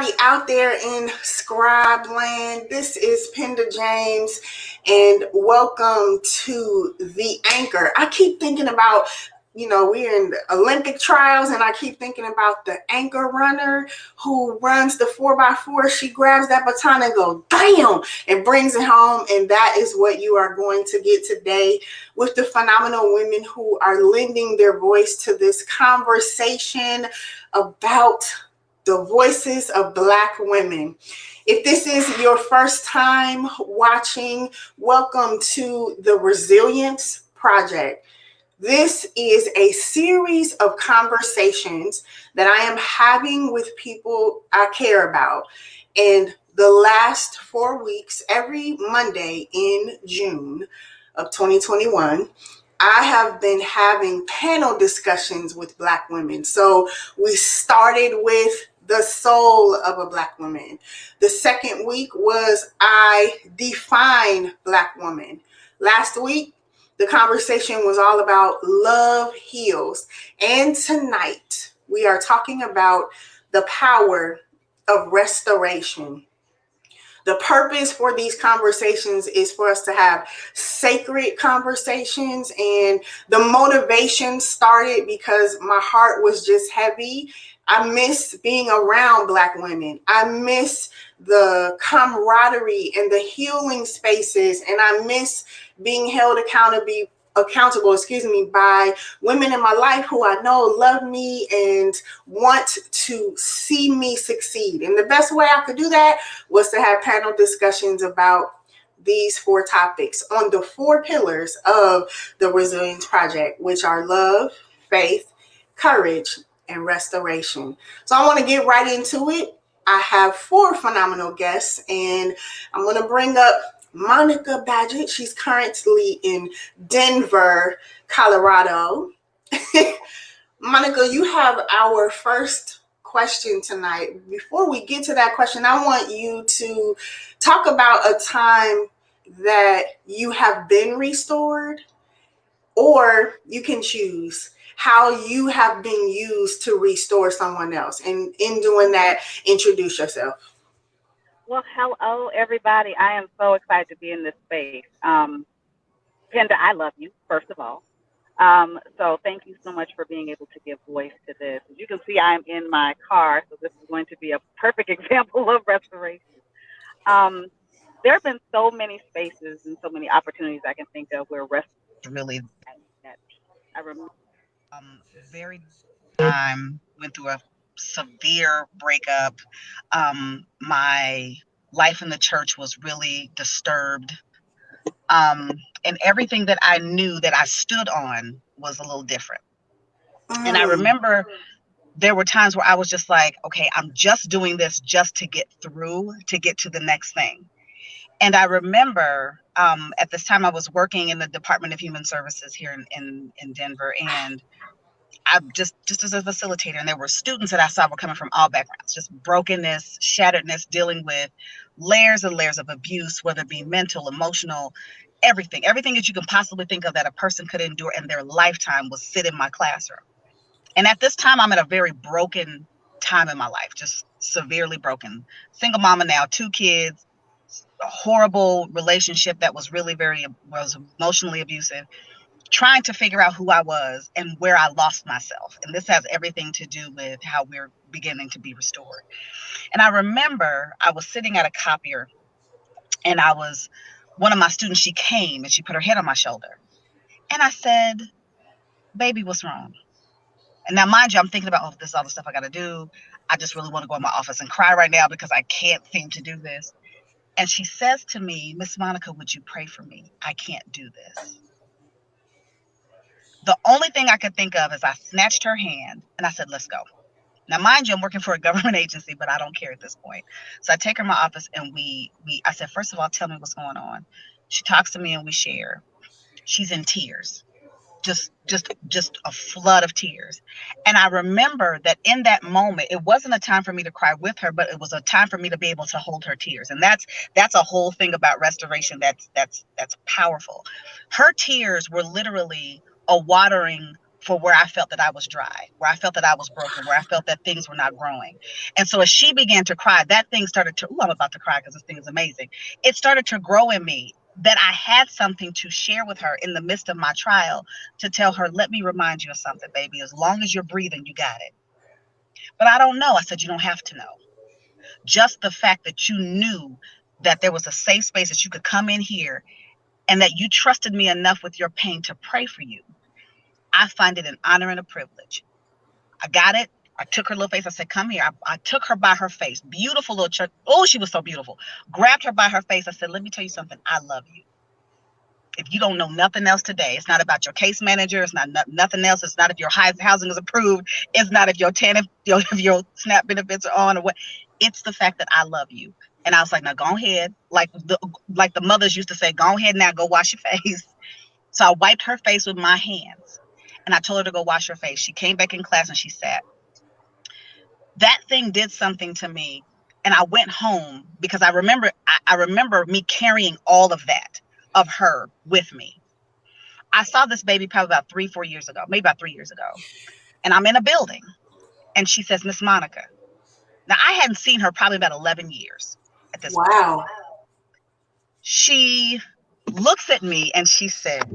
everybody out there in Scribe Land. This is Penda James, and welcome to The Anchor. I keep thinking about, we're in the Olympic trials, and I keep thinking about the anchor runner who runs the 4x4. She grabs that baton and goes, bam, and brings it home. And that is what you are going to get today with the phenomenal women who are lending their voice to this conversation about the voices of Black women. If this is your first time watching, welcome to the Resilience Project. This is a series of conversations that I am having with people I care about. And the last 4 weeks, every Monday in June of 2021, I have been having panel discussions with Black women. So we started with the soul of a Black woman. The second week was I define Black woman. Last week, the conversation was all about love heals. And tonight, we are talking about the power of restoration. The purpose for these conversations is for us to have sacred conversations, and the motivation started because my heart was just heavy. I miss being around Black women. I miss the camaraderie and the healing spaces, and I miss being held accountable by women in my life who I know love me and want to see me succeed. And the best way I could do that was to have panel discussions about these 4 topics on the 4 pillars of the Resilience Project, which are love, faith, courage, and restoration. So I want to get right into it. I have 4 phenomenal guests, and I'm going to bring up Monique Badgett. She's currently in Denver, Colorado. Monica, you have our first question tonight. Before we get to that question, I want you to talk about a time that you have been restored, or you can choose how you have been used to restore someone else. And in doing that, introduce yourself. Well, hello, everybody. I am so excited to be in this space. Penda, I love you, first of all. So thank you so much for being able to give voice to this. As you can see, I'm in my car, so this is going to be a perfect example of restoration. There have been so many spaces and so many opportunities I can think of where restoration really that I remember very time went through a severe breakup. My life in the church was really disturbed. And everything that I knew that I stood on was a little different. And I remember there were times where I was just like, okay, I'm just doing this just to get through, to get to the next thing. And I remember at this time I was working in the Department of Human Services here in Denver, and I just as a facilitator, and there were students that I saw were coming from all backgrounds, just brokenness, shatteredness, dealing with layers and layers of abuse, whether it be mental, emotional, everything that you can possibly think of that a person could endure in their lifetime was sit in my classroom. And at this time, I'm at a very broken time in my life, just severely broken. Single mama now, 2 kids, a horrible relationship that was really was emotionally abusive, trying to figure out who I was and where I lost myself. And this has everything to do with how we're beginning to be restored. And I remember I was sitting at a copier, and one of my students, she came and she put her head on my shoulder. And I said, baby, what's wrong? And now, mind you, I'm thinking about, this is all the stuff I got to do. I just really want to go in my office and cry right now because I can't seem to do this. And she says to me, Miss Monica, would you pray for me? I can't do this. The only thing I could think of is I snatched her hand and I said, let's go. Now, mind you, I'm working for a government agency, but I don't care at this point. So I take her to my office, and I said, first of all, tell me what's going on. She talks to me and we share. She's in tears, just a flood of tears. And I remember that in that moment, it wasn't a time for me to cry with her, but it was a time for me to be able to hold her tears. And that's a whole thing about restoration that's powerful. Her tears were literally a watering for where I felt that I was dry, where I felt that I was broken, where I felt that things were not growing. And so as she began to cry, that thing started to, I'm about to cry because this thing is amazing. It started to grow in me that I had something to share with her in the midst of my trial, to tell her, let me remind you of something, baby. As long as you're breathing, you got it. But I don't know. I said, you don't have to know. Just the fact that you knew that there was a safe space that you could come in here and that you trusted me enough with your pain to pray for you, I find it an honor and a privilege. I got it. I took her little face. I said, come here. I took her by her face. Beautiful little church. Oh, she was so beautiful. Grabbed her by her face. I said, let me tell you something. I love you. If you don't know nothing else today, it's not about your case manager. It's not nothing else. It's not if your housing is approved. It's not if your if your SNAP benefits are on or what. It's the fact that I love you. And I was like, now go ahead. Like the mothers used to say, go ahead now, go wash your face. So I wiped her face with my hands and I told her to go wash her face. She came back in class and she sat. That thing did something to me. And I went home because I remember me carrying all of that of her with me. I saw this baby probably about 3-4 years ago, maybe about 3 years ago. And I'm in a building and she says, Miss Monica. Now I hadn't seen her probably about 11 years at this point. Wow. She looks at me and she said,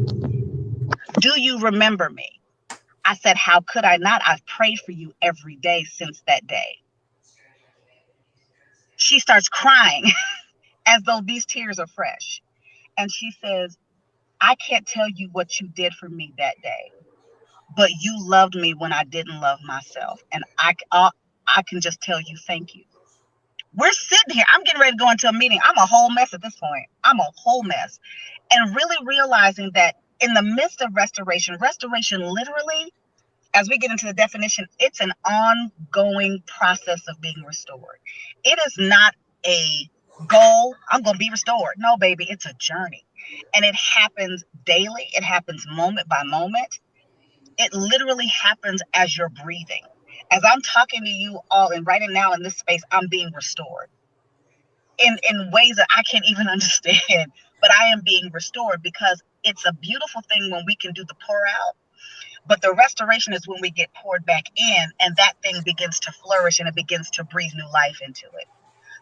do you remember me? I said, how could I not? I've prayed for you every day since that day. She starts crying as though these tears are fresh. And she says, I can't tell you what you did for me that day, but you loved me when I didn't love myself. And I can just tell you thank you. We're sitting here. I'm getting ready to go into a meeting. I'm a whole mess at this point. I'm a whole mess. And really realizing that in the midst of restoration literally, as we get into the definition, it's an ongoing process of being restored. It is not a goal. I'm going to be restored. No, baby, it's a journey. And it happens daily. It happens moment by moment. It literally happens as you're breathing. As I'm talking to you all and right now in this space, I'm being restored in ways that I can't even understand, but I am being restored because it's a beautiful thing when we can do the pour out. But the restoration is when we get poured back in and that thing begins to flourish and it begins to breathe new life into it.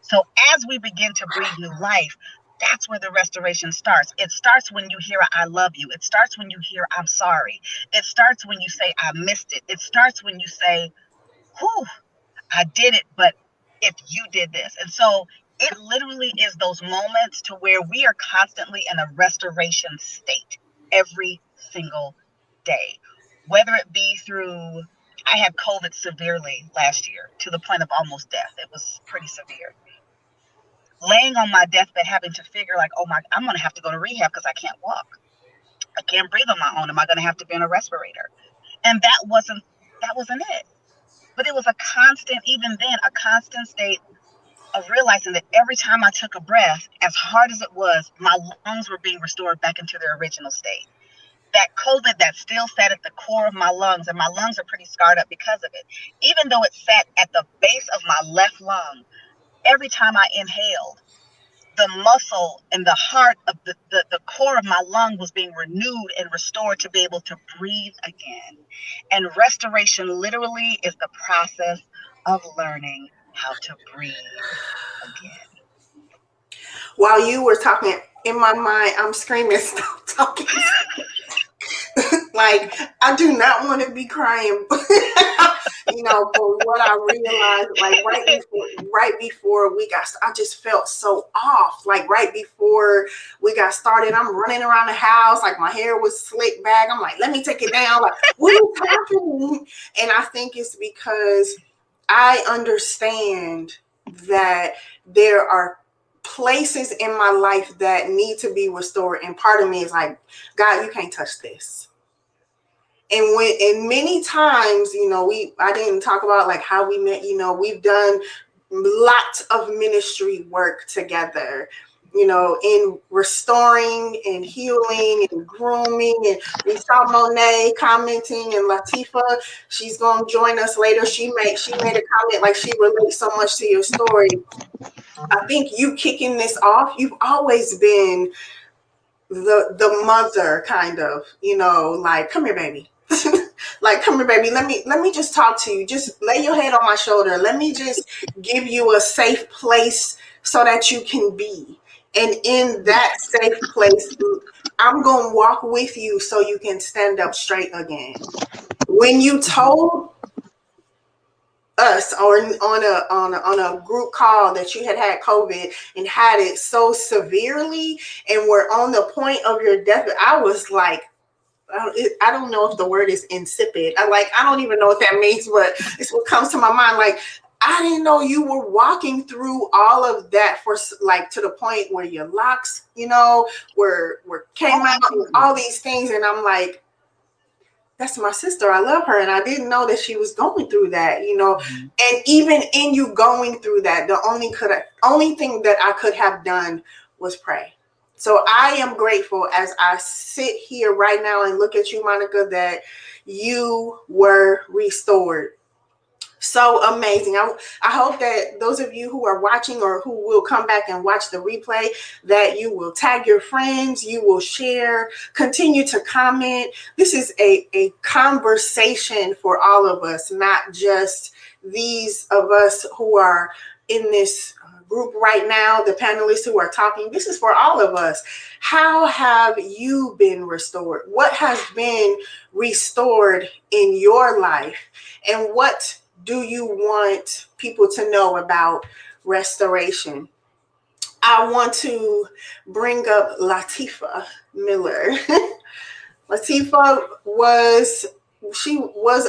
So as we begin to breathe new life, that's where the restoration starts. It starts when you hear, I love you. It starts when you hear, I'm sorry. It starts when you say, I missed it. It starts when you say, whew, I did it, but if you did this. And so it literally is those moments to where we are constantly in a restoration state every single day, whether it be through, I had COVID severely last year to the point of almost death. It was pretty severe. Laying on my deathbed, having to figure like, oh my, I'm going to have to go to rehab because I can't walk. I can't breathe on my own. Am I going to have to be on a respirator? And that wasn't it. But it was a constant, even then, a constant state of realizing that every time I took a breath, as hard as it was, my lungs were being restored back into their original state. That COVID that still sat at the core of my lungs, and my lungs are pretty scarred up because of it. Even though it sat at the base of my left lung, every time I inhaled, the muscle and the heart of the core of my lung was being renewed and restored to be able to breathe again. And restoration literally is the process of learning how to breathe again. While you were talking, in my mind, I'm screaming, stop talking. Like, I do not want to be crying. For what I realized, like right before we got, I just felt so off. Like right before we got started, I'm running around the house, like my hair was slicked back. I'm like, let me take it down. Like, what is happening? And I think it's because I understand that there are places in my life that need to be restored. And part of me is like, God, you can't touch this. And many times, I didn't talk about like how we met, we've done lots of ministry work together, in restoring and healing and grooming. And we saw Monet commenting, and Latifa, she's going to join us later. She made a comment like she relates so much to your story. I think you kicking this off, you've always been the mother kind of, like, come here, baby. Like, come here, baby. Let me just talk to you. Just lay your head on my shoulder. Let me just give you a safe place so that you can be. And in that safe place, I'm gonna walk with you so you can stand up straight again. When you told us or on a group call that you had COVID and had it so severely and were on the point of your death, I was like, I don't know if the word is insipid. I don't even know what that means, but it's what comes to my mind. Like, I didn't know you were walking through all of that for like to the point where your locks, were came out and all these things, and I'm like, that's my sister. I love her, and I didn't know that she was going through that, And even in you going through that, the only thing that I could have done was pray. So I am grateful as I sit here right now and look at you, Monica, that you were restored. So amazing. I hope that those of you who are watching or who will come back and watch the replay, that you will tag your friends, you will share, continue to comment. This is a conversation for all of us, not just these of us who are in this group right now, the panelists who are talking. This is for all of us. How have you been restored? What has been restored in your life? And what do you want people to know about restoration? I want to bring up Latifa Miller. Latifa was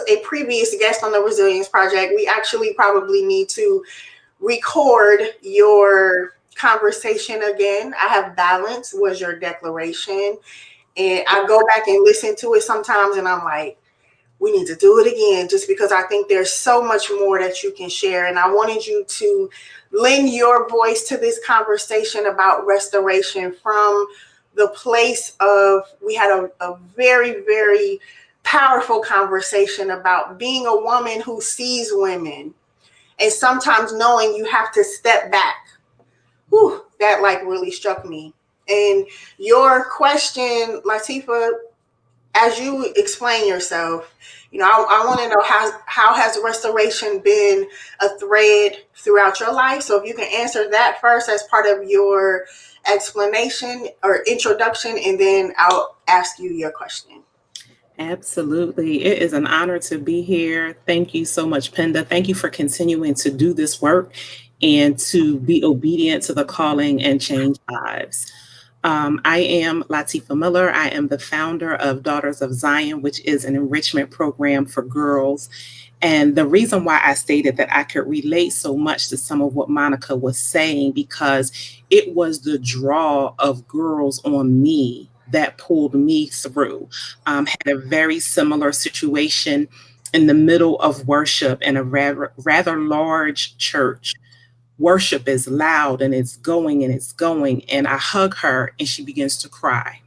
a previous guest on the Resilience Project. We actually probably need to record your conversation again. I have balance was your declaration. And I go back and listen to it sometimes and I'm like, we need to do it again, just because I think there's so much more that you can share. And I wanted you to lend your voice to this conversation about restoration from the place of, we had a very, very powerful conversation about being a woman who sees women and sometimes knowing you have to step back. Whew, that really struck me. And your question, Latifa, as you explain yourself, I want to know how has restoration been a thread throughout your life? So if you can answer that first as part of your explanation or introduction, and then I'll ask you your question. Absolutely. It is an honor to be here. Thank you so much, Penda. Thank you for continuing to do this work and to be obedient to the calling and change lives. I am Latifa Miller. I am the founder of Daughters of Zion, which is an enrichment program for girls. And the reason why I stated that I could relate so much to some of what Monica was saying, because it was the draw of girls on me that pulled me through. Had a very similar situation in the middle of worship in a rather large church. Worship is loud and it's going and it's going. And I hug her and she begins to cry.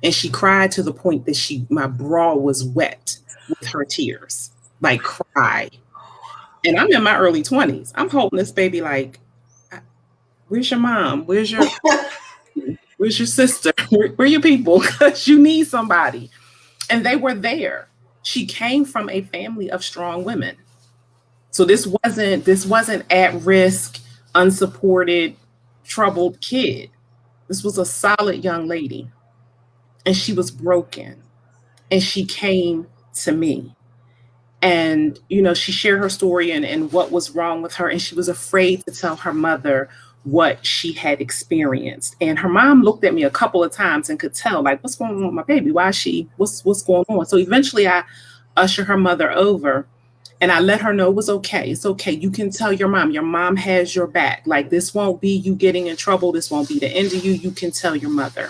And she cried to the point that my bra was wet with her tears, like cry. And I'm in my early 20s. I'm holding this baby like, where's your mom? Where's your sister? Where are your people? Because you need somebody. And they were there. She came from a family of strong women. So this wasn't at risk, unsupported, troubled kid. This was a solid young lady. And she was broken. And she came to me. And, she shared her story and what was wrong with her. And she was afraid to tell her mother what she had experienced. And her mom looked at me a couple of times and could tell, like, what's going on with my baby? Why is what's going on? So eventually I ushered her mother over. And I let her know it was okay. It's okay. You can tell your mom. Your mom has your back. Like, this won't be you getting in trouble. This won't be the end of you. You can tell your mother.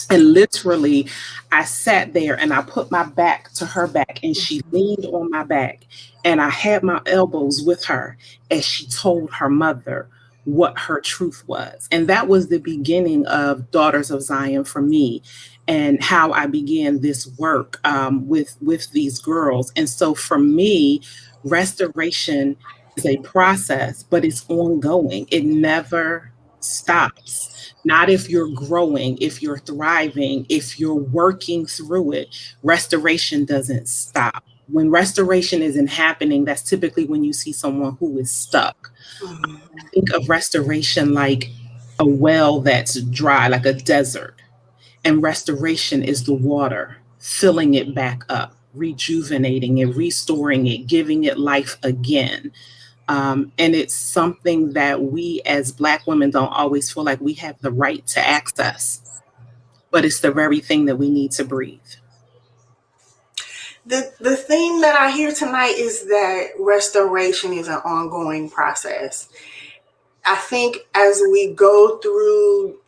And literally, I sat there and I put my back to her back and she leaned on my back. And I had my elbows with her as she told her mother what her truth was. And that was the beginning of Daughters of Zion for me, and how I began this work with these girls. And so for me, restoration is a process, but it's ongoing. It never stops. Not if you're growing, if you're thriving, if you're working through it. Restoration doesn't stop. When restoration isn't happening, that's typically when you see someone who is stuck. Think of restoration like a well that's dry, like a desert. And restoration is the water, filling it back up, rejuvenating it, restoring it, giving it life again. And it's something that we as Black women don't always feel like we have the right to access, but it's the very thing that we need to breathe. The thing that I hear tonight is that restoration is an ongoing process. I think as we go through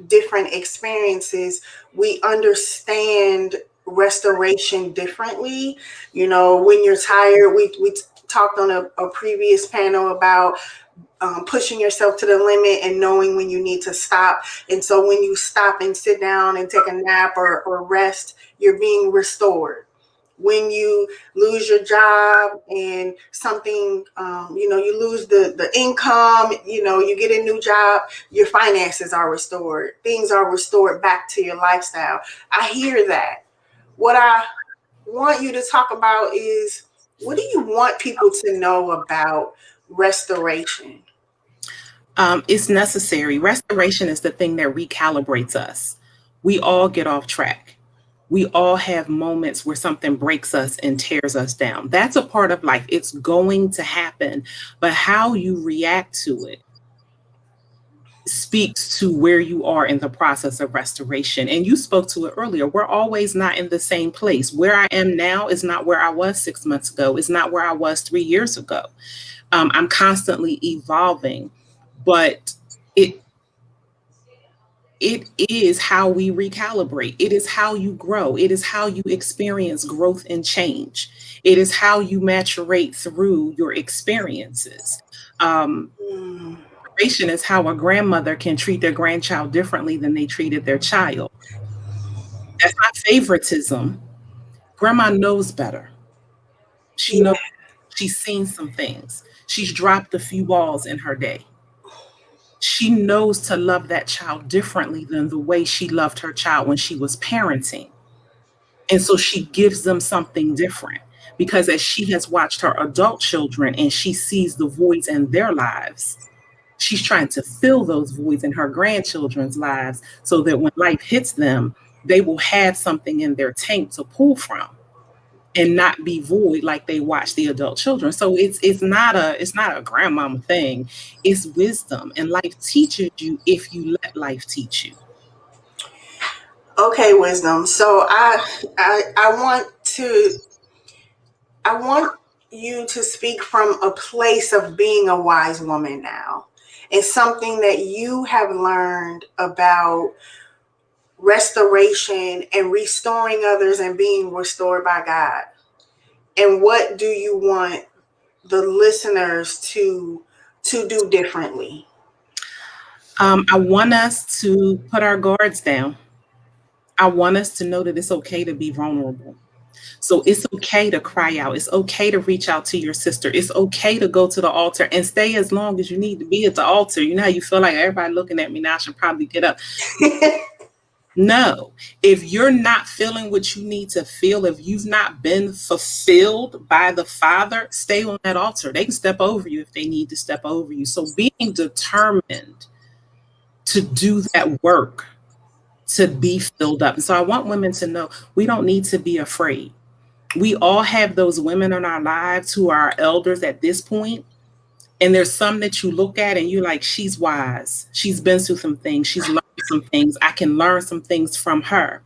different experiences, we understand restoration differently. You know, when you're tired, we talked on a previous panel about pushing yourself to the limit and knowing when you need to stop. And so when you stop and sit down and take a nap or rest, you're being restored. When you lose your job and something, you lose the income, you get a new job, your finances are restored. Things are restored back to your lifestyle. I hear that. What I want you to talk about is, what do you want people to know about restoration? It's necessary. Restoration is the thing that recalibrates us. We all get off track. We all have moments where something breaks us and tears us down. That's a part of life. It's going to happen. But how you react to it speaks to where you are in the process of restoration. And you spoke to it earlier. We're always not in the same place. Where I am now is not where I was 6 months ago. It's not where I was 3 years ago. I'm constantly evolving, but it is how we recalibrate. It is how you grow. It is how you experience growth and change. It is how you maturate through your experiences. Restoration is how a grandmother can treat their grandchild differently than they treated their child. That's not favoritism. Grandma knows better. She knows. She's seen some things. She's dropped a few balls in her day. She knows to love that child differently than the way she loved her child when she was parenting. And so she gives them something different, because as she has watched her adult children and she sees the voids in their lives, she's trying to fill those voids in her grandchildren's lives so that when life hits them, they will have something in their tank to pull from and not be void like they watch the adult children. So it's not a grandmama thing. It's wisdom, and life teaches you if you let life teach you. Okay, wisdom. So I want you to speak from a place of being a wise woman now. It's something that you have learned about restoration and restoring others and being restored by God. And what do you want the listeners to do differently? I want us to put our guards down. I want us to know that it's okay to be vulnerable. So it's okay to cry out. It's okay to reach out to your sister. It's okay to go to the altar and stay as long as you need to be at the altar. You know how you feel like everybody looking at me now, I should probably get up. No, if you're not feeling what you need to feel, if you've not been fulfilled by the Father, stay on that altar. They can step over you if they need to step over you. So being determined to do that work, to be filled up. And so I want women to know we don't need to be afraid. We all have those women in our lives who are elders at this point. And there's some that you look at and you're like, she's wise. She's been through some things. She's learned some things. I can learn some things from her.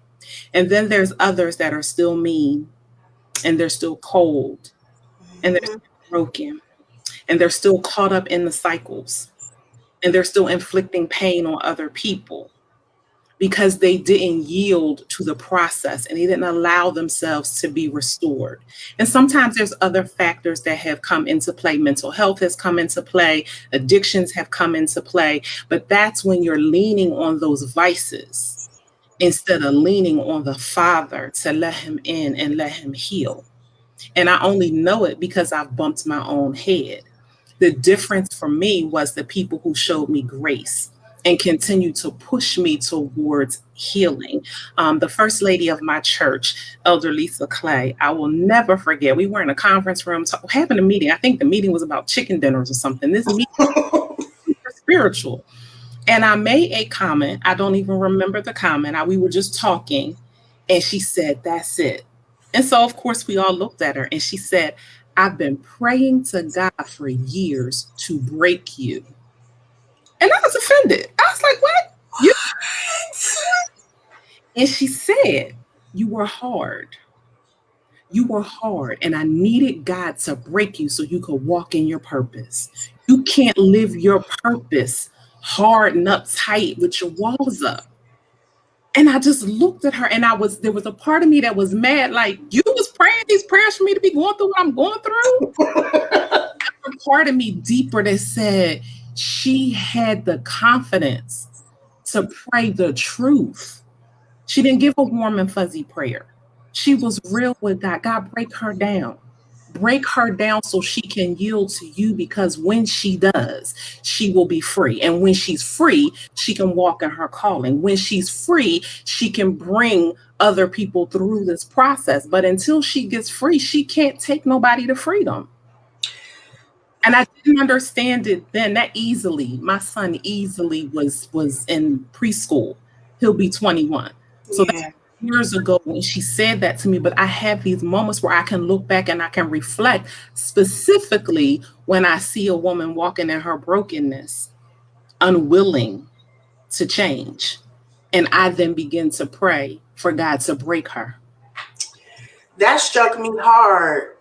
And then there's others that are still mean, and they're still cold, and they're still broken, and they're still caught up in the cycles, and they're still inflicting pain on other people because they didn't yield to the process and they didn't allow themselves to be restored. And sometimes there's other factors that have come into play. Mental health has come into play, addictions have come into play, but that's when you're leaning on those vices instead of leaning on the Father to let him in and let him heal. And I only know it because I've bumped my own head. The difference for me was the people who showed me grace. and continue to push me towards healing. The first lady of my church, Elder Lisa Clay, I will never forget. We were in a conference room having a meeting. I think the meeting was about chicken dinners or something. This meeting was super spiritual. And I made a comment. I don't even remember the comment. We were just talking. And she said, "That's it." And so, of course, we all looked at her and she said, "I've been praying to God for years to break you." And I was offended. I was like, "What? You?" And she said, "You were hard. You were hard. And I needed God to break you so you could walk in your purpose. You can't live your purpose hard and uptight with your walls up." And I just looked at her and there was a part of me that was mad, like, you was praying these prayers for me to be going through what I'm going through? A part of me deeper that said she had the confidence to pray the truth. She didn't give a warm and fuzzy prayer. She was real with God. God, break her down. Break her down so she can yield to you, because when she does, she will be free. And when she's free, she can walk in her calling. When she's free, she can bring other people through this process. But until she gets free, she can't take nobody to freedom. And I didn't understand it then that easily. My son easily was in preschool. He'll be 21. So that's years ago when she said that to me. But I have these moments where I can look back and I can reflect, specifically when I see a woman walking in her brokenness, unwilling to change. And I then begin to pray for God to break her. That struck me hard,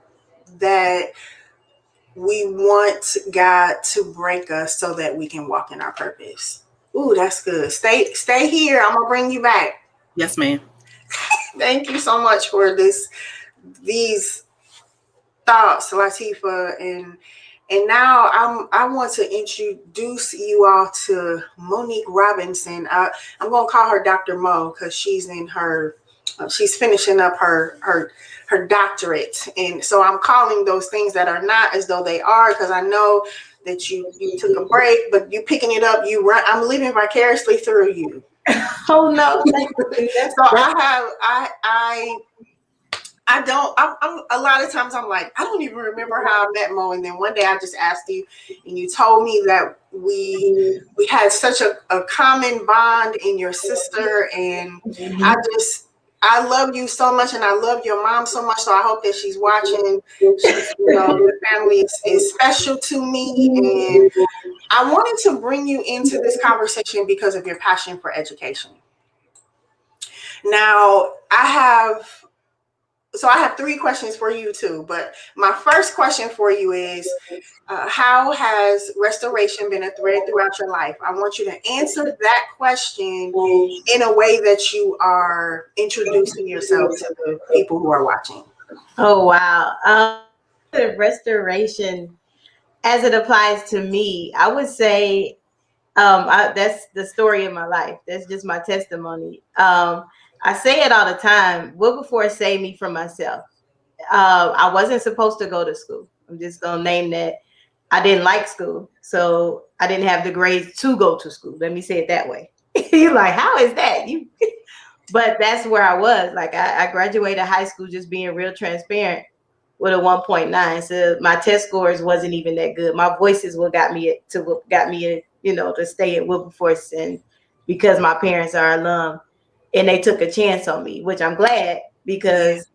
that we want God to break us so that we can walk in our purpose. Ooh, that's good. Stay here. I'm gonna bring you back. Yes, ma'am. Thank you so much for these thoughts, Latifa, and now I want to introduce you all to Monique Robinson. I'm gonna call her Dr. Mo because she's finishing up her doctorate, and so I'm calling those things that are not as though they are, because I know that you took a break, but you picking it up. I'm living vicariously through you. Oh no! Thank you. So I'm a lot of times I'm like, I don't even remember how I met Mo. And then one day I just asked you and you told me that we had such a common bond in your sister. And I love you so much, and I love your mom so much. So I hope that she's watching. Your family is special to me. And I wanted to bring you into this conversation because of your passion for education. Now, I have 3 questions for you too, but my first question for you is, how has restoration been a thread throughout your life? I want you to answer that question in a way that you are introducing yourself to the people who are watching. Oh, wow. Restoration, as it applies to me, I would say that's the story of my life. That's just my testimony. I say it all the time. Wilberforce saved me from myself. I wasn't supposed to go to school. I'm just going to name that. I didn't like school. So I didn't have the grades to go to school. Let me say it that way. You're like, how is that? But that's where I was. Like I graduated high school just being real transparent with a 1.9. So my test scores wasn't even that good. My voice is what got me to stay at Wilberforce, and because my parents are alum and they took a chance on me, which I'm glad, because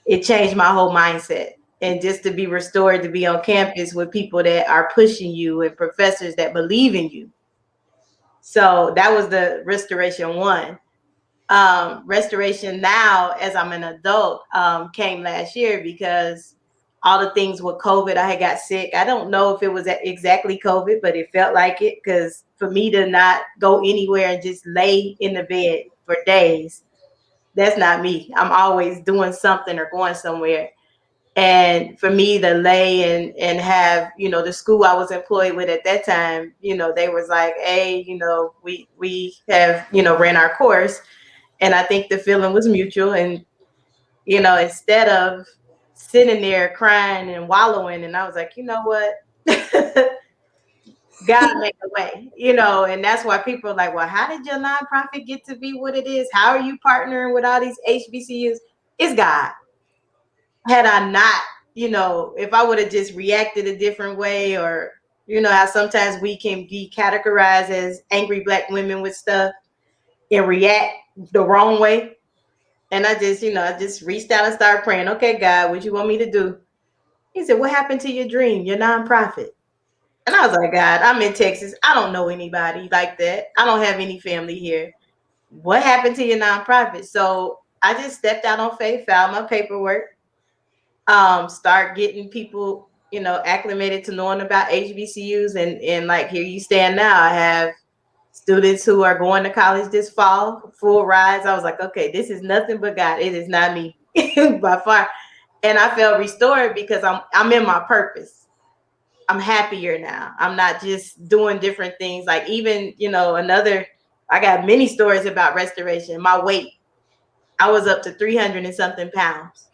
it changed my whole mindset. And just to be restored, to be on campus with people that are pushing you and professors that believe in you. So that was the restoration 1. Restoration now, as I'm an adult, came last year, because all the things with COVID, I had got sick. I don't know if it was exactly COVID, but it felt like it, because for me to not go anywhere and just lay in the bed for days, that's not me. I'm always doing something or going somewhere. And for me to lay and have, the school I was employed with at that time, they was like, hey, we have, ran our course. And I think the feeling was mutual. And, instead of sitting there crying and wallowing, and I was like, you know what? God make a way, and that's why people are like, well, how did your nonprofit get to be what it is? How are you partnering with all these HBCUs? It's God. Had I not, if I would have just reacted a different way, or, how sometimes we can be categorized as angry Black women with stuff and react the wrong way. And I just reached out and started praying. Okay, God, what you want me to do? He said, what happened to your dream, your nonprofit? And I was like, God, I'm in Texas. I don't know anybody like that. I don't have any family here. What happened to your nonprofit? So I just stepped out on faith, filed my paperwork, start getting people, acclimated to knowing about HBCUs. And like, here you stand now. I have students who are going to college this fall, full rides. I was like, okay, this is nothing but God. It is not me by far. And I felt restored because I'm in my purpose. I'm happier now. I'm not just doing different things. Like, even, I got many stories about restoration. My weight, I was up to 300 and something pounds.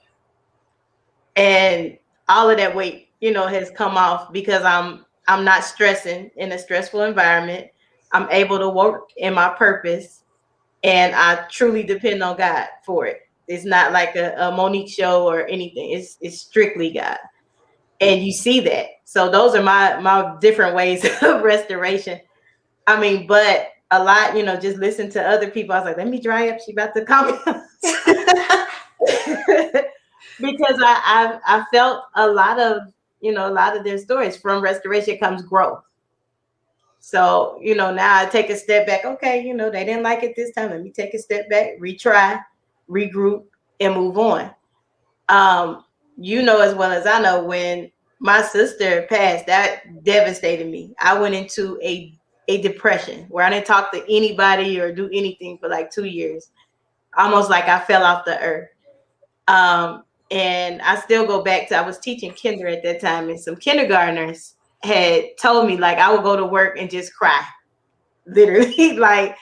And all of that weight, has come off because I'm not stressing in a stressful environment. I'm able to work in my purpose, and I truly depend on God for it. It's not like a Monique show or anything. It's strictly God. And you see that. So those are my different ways of restoration. I mean, but a lot, just listen to other people. I was like, let me dry up. She about to come. Because I felt a lot of their stories. From restoration comes growth. So, now I take a step back. Okay, they didn't like it this time. Let me take a step back, retry, regroup, and move on. As well as I know, when my sister passed, that devastated me. I went into a depression where I didn't talk to anybody or do anything for like 2 years, almost like I fell off the earth. And I still go back to, I was teaching kinder at that time, and some kindergartners had told me, like, I would go to work and just cry, literally. Like,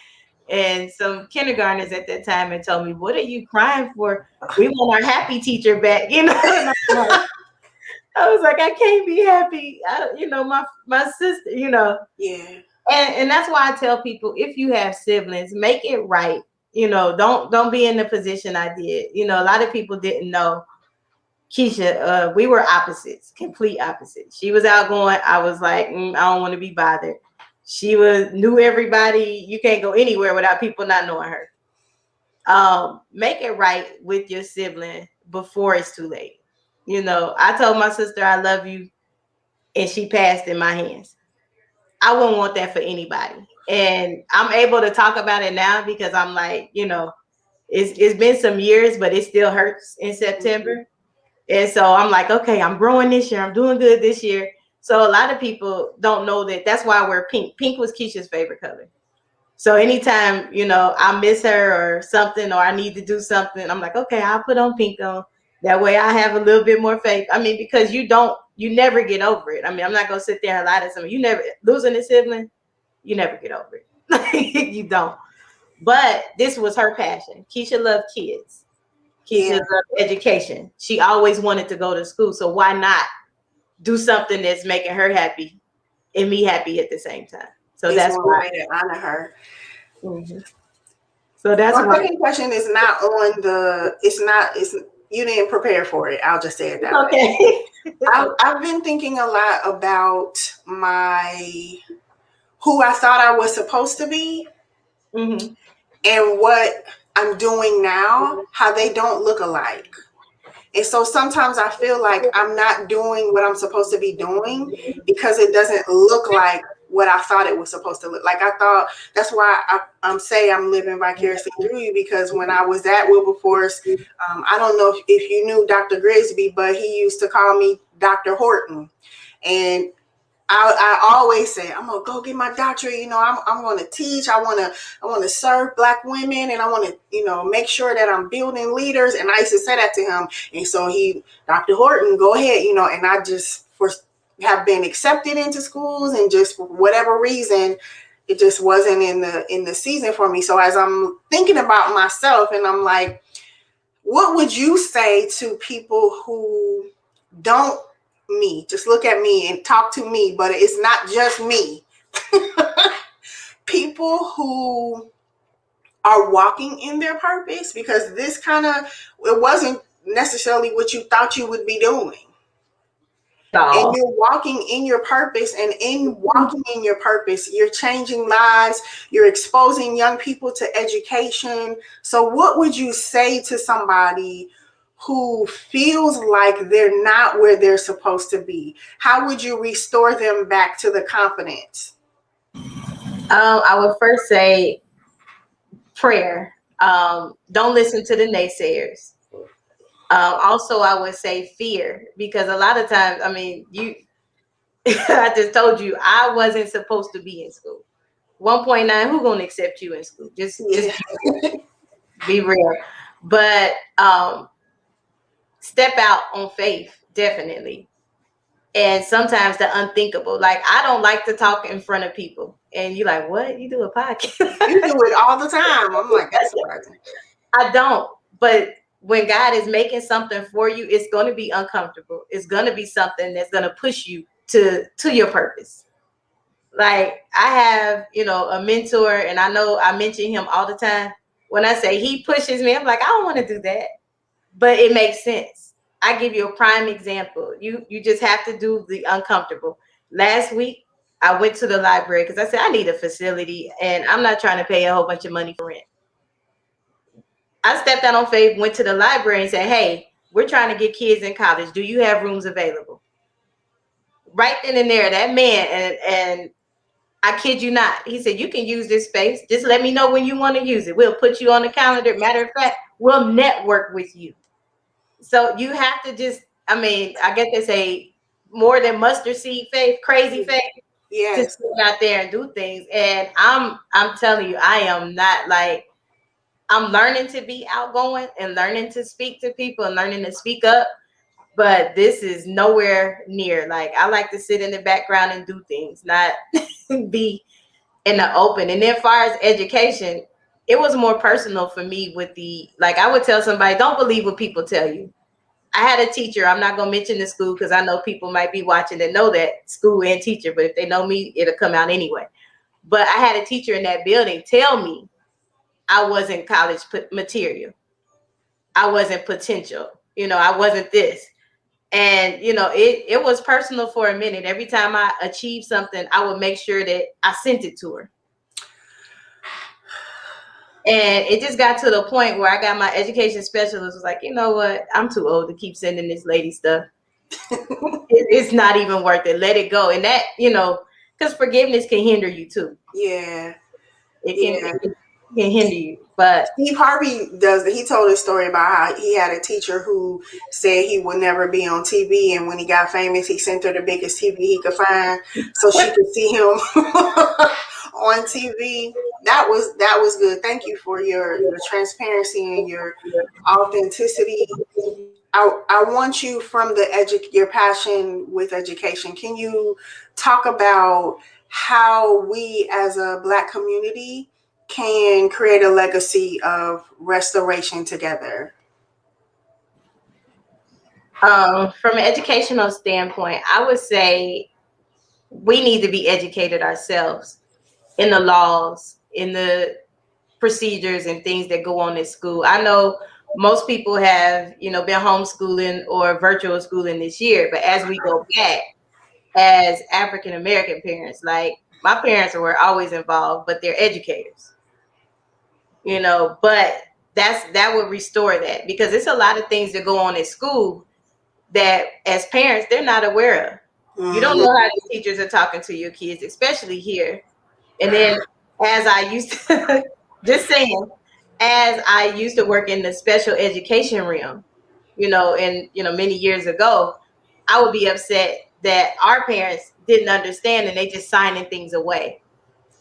and some kindergartners at that time had told me, what are you crying for? We want our happy teacher back, I was like, I can't be happy. My sister, Yeah. And that's why I tell people, if you have siblings, make it right. Don't be in the position I did. A lot of people didn't know Keisha. We were opposites, complete opposites. She was outgoing. I was like, I don't want to be bothered. She knew everybody. You can't go anywhere without people not knowing her. Make it right with your sibling before it's too late. I told my sister I love you, and she passed in my hands. I wouldn't want that for anybody. And I'm able to talk about it now because I'm like, it's been some years, but it still hurts in September. And so I'm like, okay, I'm growing this year. I'm doing good this year. So a lot of people don't know that. That's why I wear pink. Pink was Keisha's favorite color. So anytime, I miss her or something, or I need to do something, I'm like, okay, I'll put on pink on. That way I have a little bit more faith. I mean, because you never get over it. I mean, I'm not going to sit there and lie to someone. You never, losing a sibling, you never get over it. You don't. But this was her passion. Keisha loved kids. Keisha loved education. She always wanted to go to school. So why not do something that's making her happy and me happy at the same time? So that's why I honor her. Mm-hmm. So that's my second question is not on the. It's you didn't prepare for it. I'll just say it that way. I've been thinking a lot about who I thought I was supposed to be, mm-hmm. and what I'm doing now. How they don't look alike. And so sometimes I feel like I'm not doing what I'm supposed to be doing because it doesn't look like what I thought it was supposed to look like. I thought that's why I'm saying I'm living vicariously through you, because when I was at Wilberforce, I don't know if you knew Dr. Grisby, but he used to call me Dr. Horton. And I always say, I'm gonna go get my doctorate. I'm gonna teach. I wanna serve Black women, and I wanna, make sure that I'm building leaders. And I used to say that to him. And so Dr. Horton, go ahead, and I just have been accepted into schools, and just for whatever reason, it just wasn't in the season for me. So as I'm thinking about myself, and I'm like, what would you say to people who don't just look at me and talk to me, but it's not just me, people who are walking in their purpose, because this kind of, it wasn't necessarily what you thought you would be doing. And you're walking in your purpose, and in walking in your purpose, you're changing lives, you're exposing young people to education. So what would you say to somebody who feels like they're not where they're supposed to be? How would you restore them back to the confidence? I would first say prayer. Don't listen to the naysayers. Also, I would say fear, because a lot of times, I mean, I just told you I wasn't supposed to be in school. 1.9, who gonna accept you in school? Just be real. But step out on faith, definitely. And sometimes the unthinkable. Like, I don't like to talk in front of people. And you're like, what? You do a podcast? You do it all the time. I'm like, that's surprising. I don't. But when God is making something for you, it's going to be uncomfortable. It's going to be something that's going to push you to your purpose. Like, I have, a mentor, and I know I mention him all the time. When I say he pushes me, I'm like, I don't want to do that. But it makes sense. I give you a prime example. You just have to do the uncomfortable. Last week, I went to the library because I said, I need a facility, and I'm not trying to pay a whole bunch of money for rent. I stepped out on faith, went to the library and said, hey, we're trying to get kids in college. Do you have rooms available? Right then and there, that man, and I kid you not, he said, you can use this space. Just let me know when you want to use it. We'll put you on the calendar. Matter of fact, we'll network with you. So you have to just, I guess they say more than mustard seed faith, crazy faith. Yes. To go out there and do things. And I'm telling you, I am not like, I'm learning to be outgoing and learning to speak to people and learning to speak up. But this is nowhere near. Like, I like to sit in the background and do things, not be in the open. And then as far as education, it was more personal for me with I would tell somebody, don't believe what people tell you. I had a teacher, I'm not going to mention the school because I know people might be watching and know that school and teacher, but if they know me, it'll come out anyway. But I had a teacher in that building tell me I wasn't college material. I wasn't potential. I wasn't this. And, it was personal for a minute. Every time I achieved something, I would make sure that I sent it to her. And it just got to the point where I got my education specialist was like, you know what? I'm too old to keep sending this lady stuff. It's not even worth it. Let it go. And that, because forgiveness can hinder you too. Yeah. It can hinder you. But Steve Harvey he told a story about how he had a teacher who said he would never be on TV, and when he got famous, he sent her the biggest TV he could find so she could see him on TV. That was good. Thank you for your transparency and your authenticity. I want you, from your passion with education, can you talk about how we as a Black community can create a legacy of restoration together? From an educational standpoint, I would say we need to be educated ourselves in the laws, in the procedures and things that go on in school. I know most people have, been homeschooling or virtual schooling this year, but as we go back as African American parents, like my parents were always involved, but they're educators. But that would restore that, because it's a lot of things that go on in school that as parents they're not aware of. You don't know how the teachers are talking to your kids, especially here. And then, as I used to just saying, as I used to work in the special education realm, and many years ago, I would be upset that our parents didn't understand and they just signing things away.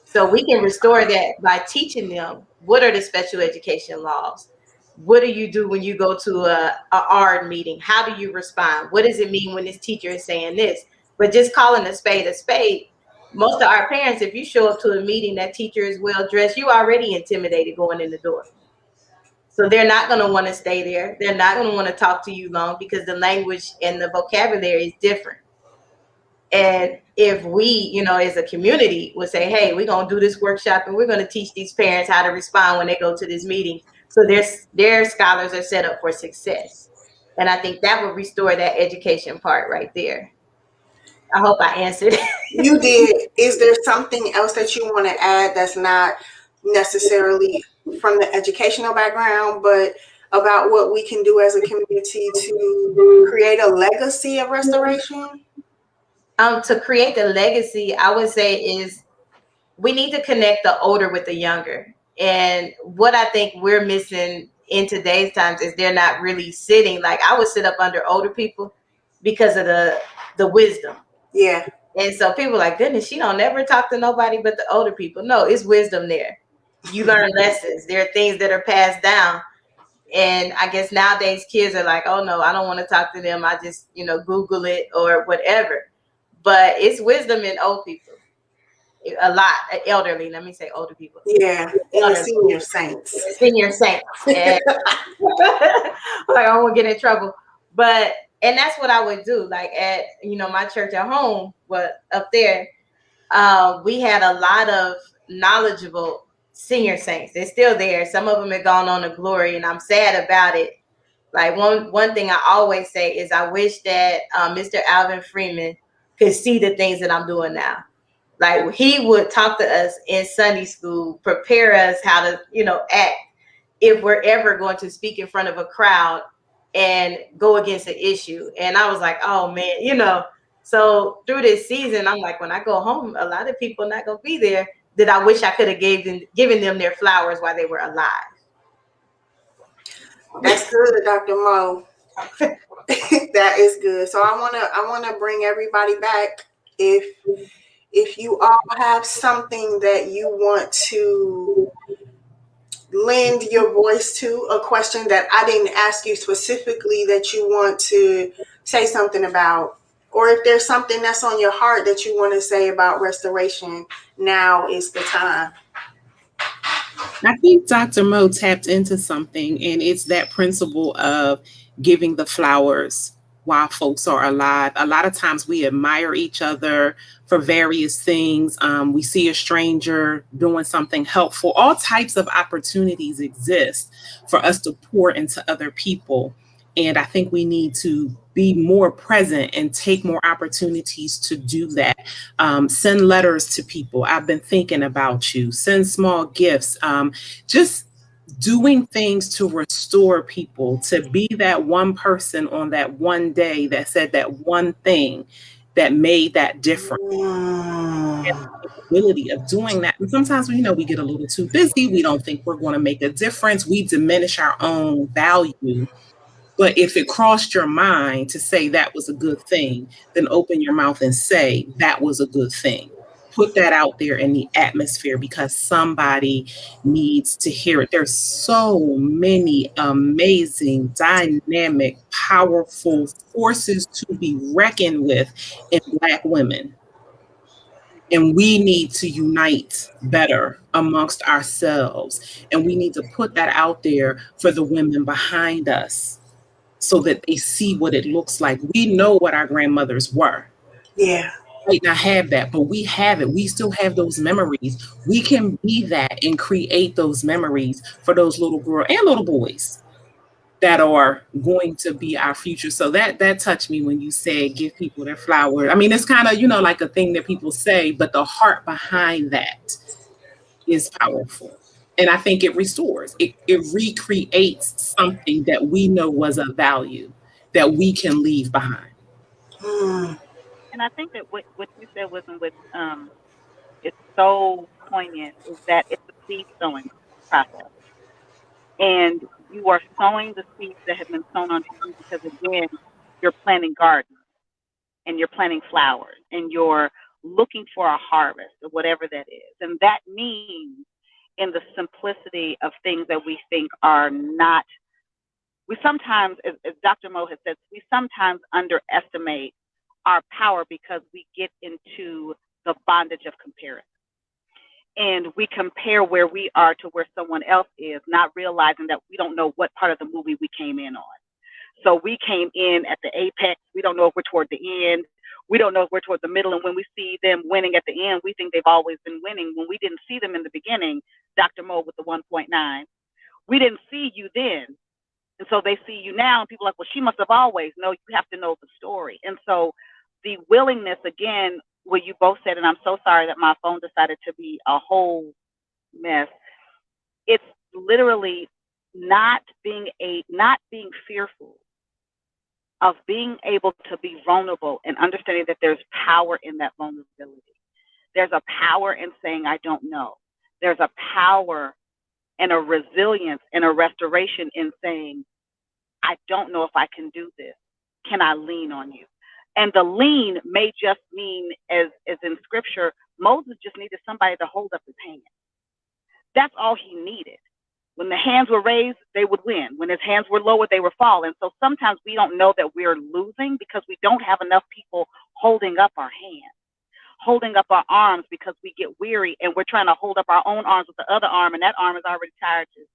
So we can restore that by teaching them what are the special education laws. What do you do when you go to a ARD meeting? How do you respond? What does it mean when this teacher is saying this? But just calling a spade, most of our parents, if you show up to a meeting, that teacher is well dressed, you already intimidated going in the door. So they're not going to want to stay there. They're not going to want to talk to you long because the language and the vocabulary is different. And if we, you know, as a community would say, hey, we're going to do this workshop and we're going to teach these parents how to respond when they go to this meeting, so their scholars are set up for success. And I think that would restore that education part right there. I hope I answered. You did. Is there something else that you want to add that's not necessarily from the educational background, but about what we can do as a community to create a legacy of restoration? To create the legacy, I would say is we need to connect the older with the younger. And what I think we're missing in today's times is they're not really sitting. Like, I would sit up under older people because of the wisdom. Yeah. And so people are like, goodness, she don't never talk to nobody but the older people. No, it's wisdom there. You learn lessons. There are things that are passed down. And I guess nowadays kids are like, oh no, I don't want to talk to them. I just, you know, Google it or whatever. But it's wisdom in old people. A lot, elderly. Let me say older people. Yeah, and the senior saints. Senior saints. And like, I won't get in trouble. But, and that's what I would do. Like at, you know, my church at home, but up there, we had a lot of knowledgeable senior saints. They're still there. Some of them have gone on to glory, and I'm sad about it. Like one thing I always say is I wish that Mr. Alvin Freeman could see the things that I'm doing now. Like, he would talk to us in Sunday school, prepare us how to, you know, act if we're ever going to speak in front of a crowd and go against an issue. And I was like, oh man, you know. So through this season, I'm like, when I go home, a lot of people not gonna be there that I wish I could have given them their flowers while they were alive. That's good, Dr. Mo. That is good. So I wanna bring everybody back. If you all have something that you want to lend your voice to, a question that I didn't ask you specifically that you want to say something about, or if there's something that's on your heart that you want to say about restoration, now is the time. I think Dr. Mo tapped into something, and it's that principle of giving the flowers while folks are alive. A lot of times we admire each other for various things. We see a stranger doing something helpful. All types of opportunities exist for us to pour into other people. And I think we need to be more present and take more opportunities to do that. Send letters to people. I've been thinking about you. Send small gifts. Just doing things to restore people, to be that one person on that one day that said that one thing that made that difference. And the ability of doing that. And sometimes, you know, we get a little too busy. We don't think we're going to make a difference. We diminish our own value. But if it crossed your mind to say that was a good thing, then open your mouth and say that was a good thing. Put that out there in the atmosphere because somebody needs to hear it. There's so many amazing, dynamic, powerful forces to be reckoned with in Black women. And we need to unite better amongst ourselves. And we need to put that out there for the women behind us, so that they see what it looks like. We know what our grandmothers were. Yeah. Might not have that, but we have it. We still have those memories. We can be that and create those memories for those little girls and little boys that are going to be our future. So that touched me when you said give people their flowers. I mean, it's kind of, you know, like a thing that people say, but the heart behind that is powerful. And I think it restores, it recreates something that we know was of value that we can leave behind. And I think that what you said wasn't what it's so poignant is that it's a seed sowing process. And you are sowing the seeds that have been sown onto you because, again, you're planting gardens and you're planting flowers and you're looking for a harvest of whatever that is. And that means in the simplicity of things that we think are not, we sometimes, as Dr. Mo has said, we sometimes underestimate our power because we get into the bondage of comparison. And we compare where we are to where someone else is, not realizing that we don't know what part of the movie we came in on. So we came in at the apex. We don't know if we're toward the end. We don't know if we're toward the middle, and when we see them winning at the end, we think they've always been winning. When we didn't see them in the beginning, Dr. Mo with the 1.9, we didn't see you then. And so they see you now, and people are like, well, she must have always. No, you have to know the story. And so the willingness, again, what you both said, and I'm so sorry that my phone decided to be a whole mess. It's literally not being fearful of being able to be vulnerable and understanding that there's power in that vulnerability. There's a power in saying, I don't know. There's a power and a resilience and a restoration in saying, I don't know if I can do this. Can I lean on you? And the lean may just mean, as in scripture, Moses just needed somebody to hold up his hand. That's all he needed. When the hands were raised, they would win. When his hands were lowered, they were fall. And so sometimes we don't know that we're losing because we don't have enough people holding up our hands, holding up our arms, because we get weary and we're trying to hold up our own arms with the other arm, and that arm is already tired too.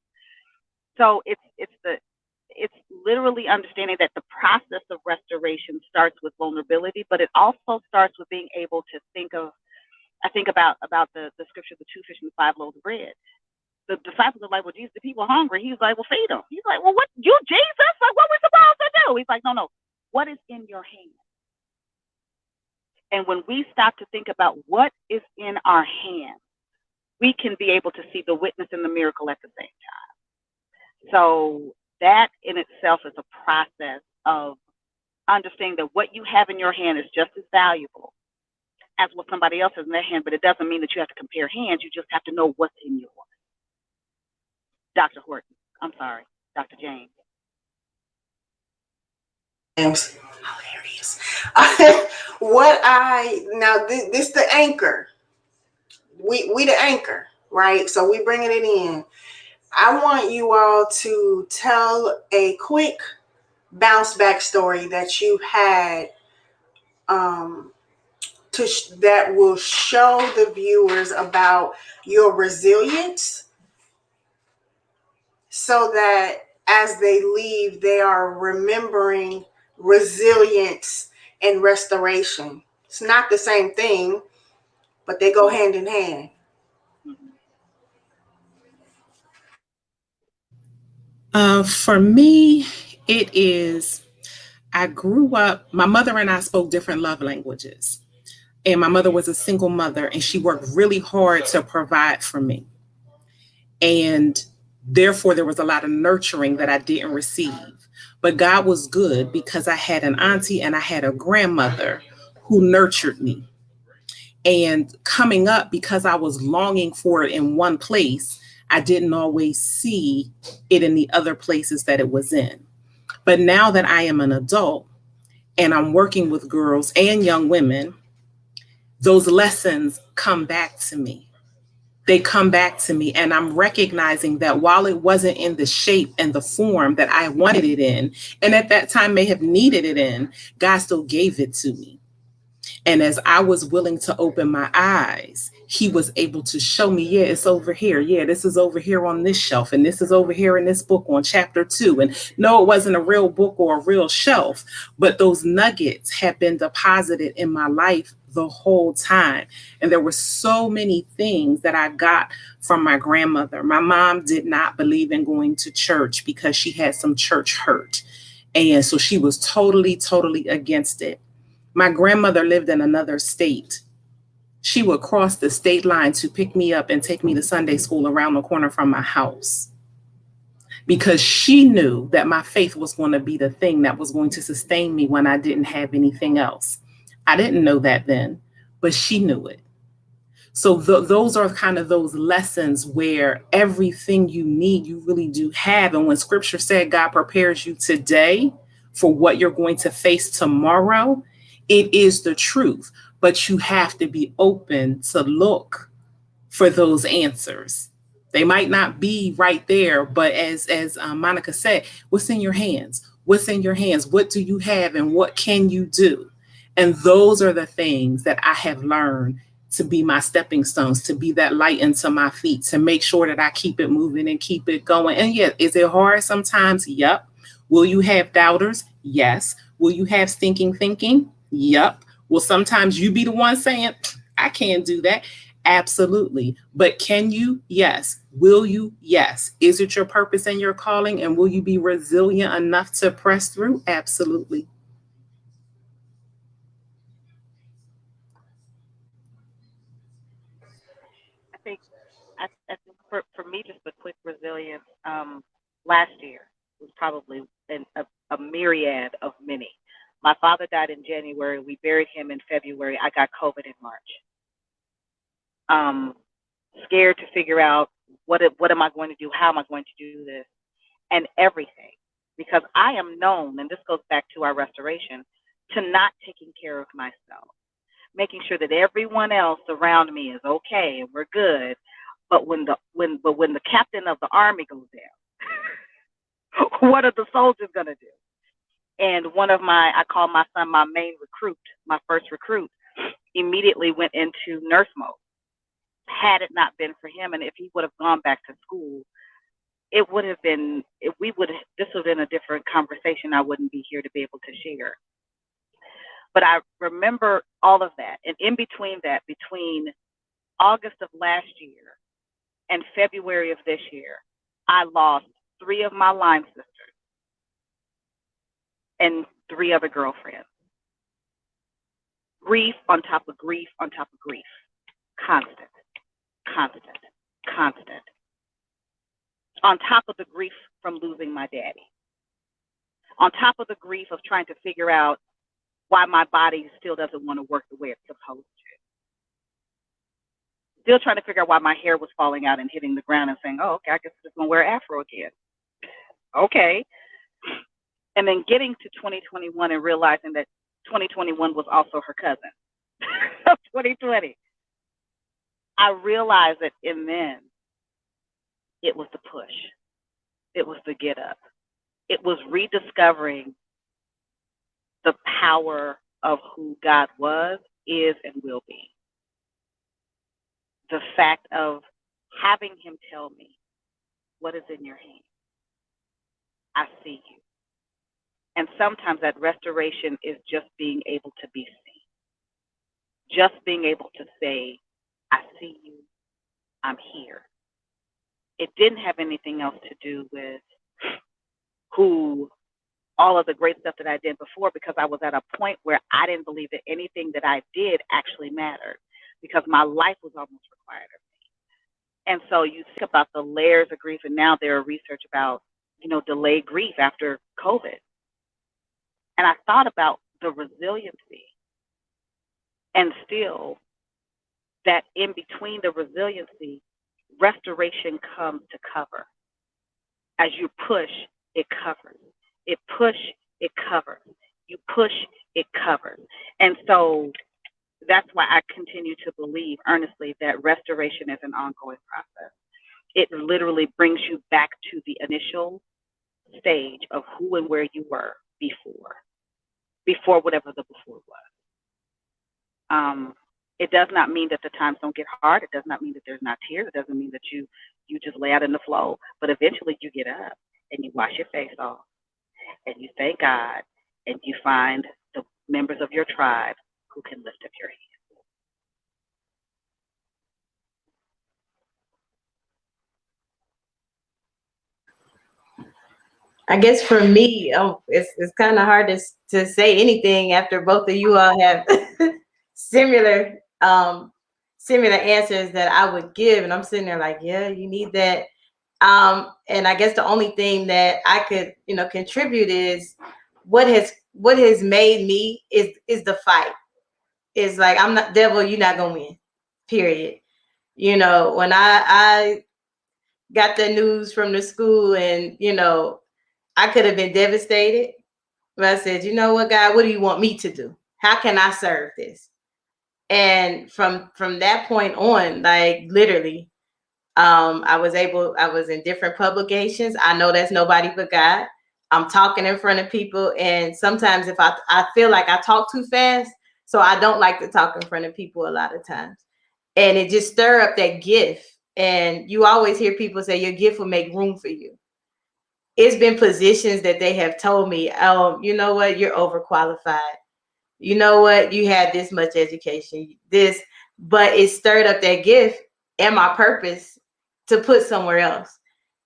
So it's literally understanding that the process of restoration starts with vulnerability, but it also starts with being able to think of, I think about the scripture, the 2 fish and the 5 loaves of bread. The disciples are like, well, Jesus, the people are hungry. He's like, well, feed them. He's like, well, what, you, Jesus? Like, what we supposed to do? He's like, no. What is in your hand? And when we stop to think about what is in our hand, we can be able to see the witness and the miracle at the same time. So that in itself is a process of understanding that what you have in your hand is just as valuable as what somebody else has in their hand, but it doesn't mean that you have to compare hands. You just have to know what's in yours. Dr. Horton, I'm sorry, Dr. James. Hilarious. This the anchor. We the anchor, right? So we bringing it in. I want you all to tell a quick bounce back story that you had that will show the viewers about your resilience, so that as they leave, they are remembering resilience and restoration. It's not the same thing, but they go hand in hand. For me, it is, I grew up, my mother and I spoke different love languages. And my mother was a single mother, and she worked really hard to provide for me. And therefore, there was a lot of nurturing that I didn't receive. But God was good because I had an auntie and I had a grandmother who nurtured me. And coming up, because I was longing for it in one place, I didn't always see it in the other places that it was in. But now that I am an adult and I'm working with girls and young women, those lessons come back to me. They come back to me, and I'm recognizing that while it wasn't in the shape and the form that I wanted it in, and at that time may have needed it in, God still gave it to me. And as I was willing to open my eyes, he was able to show me, yeah, it's over here. Yeah, this is over here on this shelf. And this is over here in this book on chapter 2. And no, it wasn't a real book or a real shelf, but those nuggets had been deposited in my life the whole time. And there were so many things that I got from my grandmother. My mom did not believe in going to church because she had some church hurt. And so she was totally against it. My grandmother lived in another state. She would cross the state line to pick me up and take me to Sunday school around the corner from my house, because she knew that my faith was going to be the thing that was going to sustain me when I didn't have anything else. I didn't know that then, but she knew it. So those are kind of those lessons where everything you need, you really do have. And when scripture said God prepares you today for what you're going to face tomorrow, it is the truth, but you have to be open to look for those answers. They might not be right there, but as Monica said, what's in your hands? What's in your hands? What do you have and what can you do? And those are the things that I have learned to be my stepping stones, to be that light into my feet, to make sure that I keep it moving and keep it going. And yeah, is it hard sometimes? Yep. Will you have doubters? Yes. Will you have stinking thinking? Yep. Will sometimes you be the one saying, I can't do that? Absolutely. But can you? Yes. Will you? Yes. Is it your purpose and your calling? And will you be resilient enough to press through? Absolutely. I think I think for me, just a quick resilience. Last year was probably a myriad of many. My father died in January. We buried him in February. I got COVID in March. Scared to figure out what am I going to do? How am I going to do this? And everything, because I am known, and this goes back to our restoration, to not taking care of myself, making sure that everyone else around me is okay and we're good. But when the captain of the army goes down, what are the soldiers gonna do? And I call my son my main recruit, my first recruit, immediately went into nurse mode. Had it not been for him, and if he would have gone back to school, it would have been, this would have been a different conversation. I wouldn't be here to be able to share. But I remember all of that. And in between that, between August of last year and February of this year, I lost 3 of my line sisters and 3 other girlfriends. Grief on top of grief on top of grief. Constant, constant, constant. On top of the grief from losing my daddy. On top of the grief of trying to figure out why my body still doesn't want to work the way it's supposed to. Still trying to figure out why my hair was falling out and hitting the ground and saying, oh, okay, I guess I'm just going to wear afro again. Okay. And then getting to 2021 and realizing that 2021 was also her cousin of 2020. I realized that in then, it was the push. It was the get up. It was rediscovering the power of who God was, is, and will be. The fact of having him tell me, what is in your hand? I see you. And sometimes that restoration is just being able to be seen. Just being able to say, I see you, I'm here. It didn't have anything else to do with all of the great stuff that I did before, because I was at a point where I didn't believe that anything that I did actually mattered, because my life was almost required of me. And so you think about the layers of grief, and now there are research about, delayed grief after COVID. And I thought about the resiliency, and still that in between the resiliency, restoration comes to cover. As you push, it covers. It push, it covers. You push, it covers. And so that's why I continue to believe earnestly that restoration is an ongoing process. It literally brings you back to the initial stage of who and where you were before whatever the before was. It does not mean that the times don't get hard. It does not mean that there's not tears. It doesn't mean that you just lay out in the flow. But eventually you get up and you wash your face off and you thank God, and you find the members of your tribe who can lift up your hand. I guess for me, it's kind of hard to say anything after both of you all have similar answers that I would give, and I'm sitting there like, yeah, you need that. And I guess the only thing that I could, contribute is what has made me is the fight. It's like, I'm not, devil, you're not gonna win. Period. When I got the news from the school, and I could have been devastated, but I said, you know what, God, what do you want me to do? How can I serve this? And from that point on, like literally, I was in different publications. I know that's nobody but God. I'm talking in front of people. And sometimes if I feel like I talk too fast, so I don't like to talk in front of people a lot of times. And it just stir up that gift. And you always hear people say your gift will make room for you. It's been positions that they have told me, oh, you know what, you're overqualified. you know what, you had this much education, but it stirred up that gift and my purpose to put somewhere else.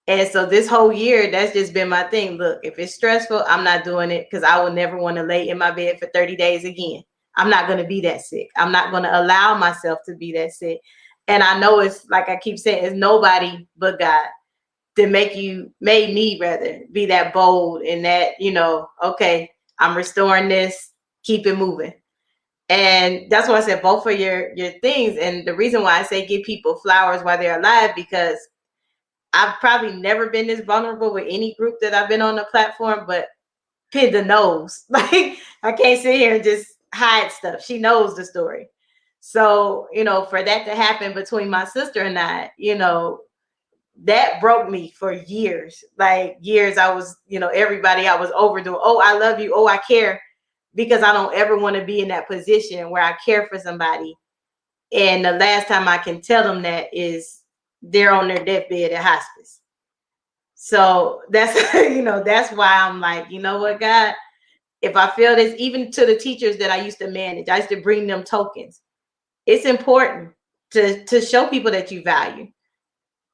And so this whole year, that's just been my thing. Look, if it's stressful, I'm not doing it, because I will never want to lay in my bed for 30 days again. I'm not going to be that sick. I'm not going to allow myself to be that sick. And I know it's like I keep saying, it's nobody but God that made me rather be that bold and that, okay, I'm restoring this, keep it moving. And that's why I said both of your things. And the reason why I say give people flowers while they're alive, because I've probably never been this vulnerable with any group that I've been on the platform, but Penda knows. Like, I can't sit here and just hide stuff. She knows the story. So, for that to happen between my sister and I, that broke me for years. Like years, I was, everybody I was overdoing. Oh, I love you. Oh, I care. Because I don't ever want to be in that position where I care for somebody. And the last time I can tell them that is they're on their deathbed at hospice. So that's, that's why I'm like, you know what, God, if I feel this, even to the teachers that I used to manage, I used to bring them tokens. It's important to show people that you value.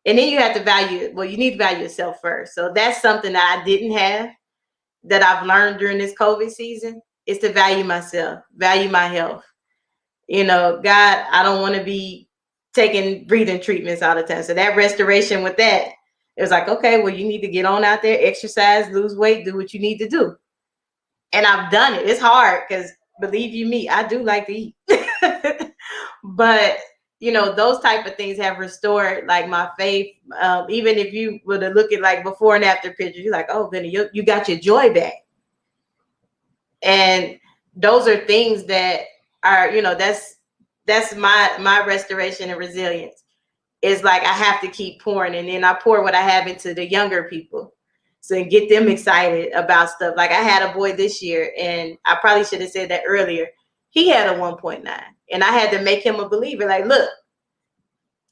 And then you have to value, you need to value yourself first. So that's something that I didn't have, that I've learned during this COVID season, is to value myself, value my health. God, I don't want to be taking breathing treatments all the time. So that restoration with that, it was like, okay, well, you need to get on out there, exercise, lose weight, do what you need to do. And I've done it. It's hard because, believe you me, I do like to eat. But those type of things have restored like my faith. Even if you were to look at like before and after pictures, you're like, oh goodness, you got your joy back. And those are things that are, that's my restoration and resilience. It's like I have to keep pouring, and then I pour what I have into the younger people, so get them excited about stuff. Like I had a boy this year, and I probably should have said that earlier. He had a 1.9, and I had to make him a believer. Like, look,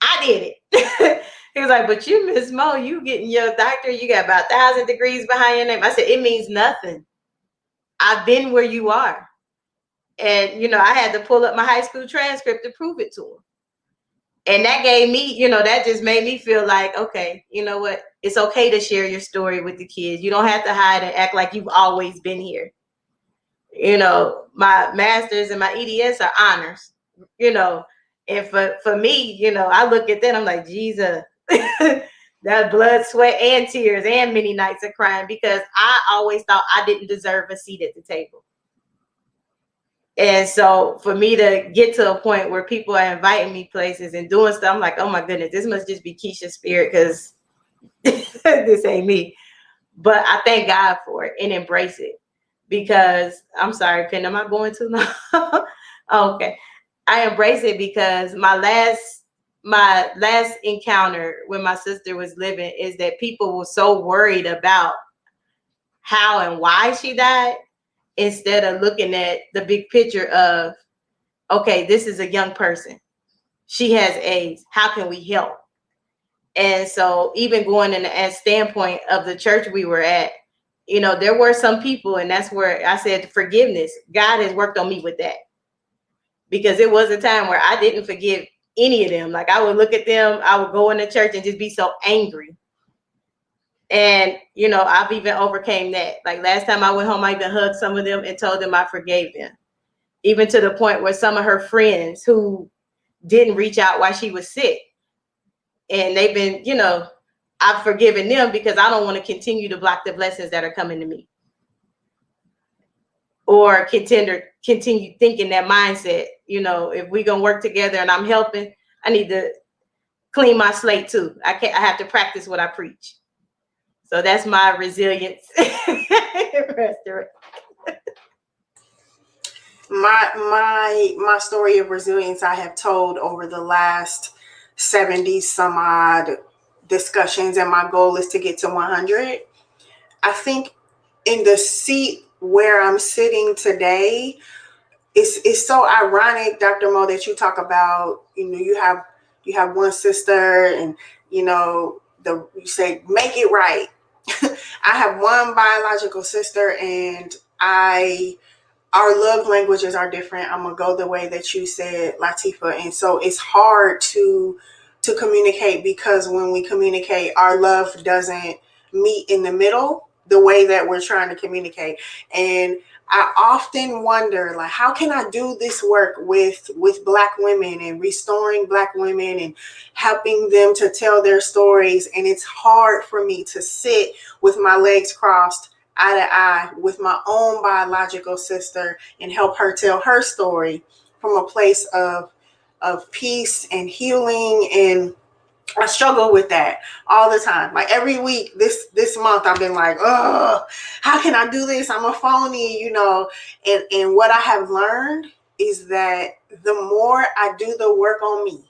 I did it. He was like, but you, Miss Mo, you getting your doctorate, you got about 1,000 degrees behind your name. I said, it means nothing. I've been where you are. And, I had to pull up my high school transcript to prove it to him. And that gave me, that just made me feel like, okay, you know what? It's okay to share your story with the kids. You don't have to hide and act like you've always been here. My master's and my EDS are honors, and for me, I look at that, I'm like, Jesus, that blood, sweat, and tears, and many nights of crying, because I always thought I didn't deserve a seat at the table. And so for me to get to a point where people are inviting me places and doing stuff, I'm like, oh my goodness, this must just be Keisha's spirit, because this ain't me. But I thank God for it and embrace it, because I'm sorry, Pen, am I going too long? Okay. I embrace it because my last encounter when my sister was living is that people were so worried about how and why she died, instead of looking at the big picture of, okay, this is a young person. She has AIDS. How can we help? And so even going in the standpoint of the church we were at, there were some people, and that's where I said forgiveness. God has worked on me with that, because it was a time where I didn't forgive any of them. Like I would look at them, I would go in the church and just be so angry. And, I've even overcame that. Like last time I went home, I even hugged some of them and told them I forgave them. Even to the point where some of her friends who didn't reach out while she was sick, and they've been, I've forgiven them, because I don't want to continue to block the blessings that are coming to me, or continue thinking that mindset. If we're going to work together and I'm helping, I need to clean my slate too. I have to practice what I preach. So that's my resilience. My story of resilience I have told over the last 70 some odd discussions, and my goal is to get to 100. I think in the seat where I'm sitting today, it's so ironic, Dr. Mo, that you talk about, you have one sister, and you say make it right. I have one biological sister, and I our love languages are different. I'm gonna go the way that you said, Latifa, and so it's hard to communicate, because when we communicate, our love doesn't meet in the middle the way that we're trying to communicate. And I often wonder, like, how can I do this work with Black women and restoring Black women and helping them to tell their stories? And it's hard for me to sit with my legs crossed, eye to eye with my own biological sister and help her tell her story from a place of peace and healing. And I struggle with that all the time. Like every week, this month, I've been like, oh, how can I do this? I'm a phony, you know. And what I have learned is that the more I do the work on me,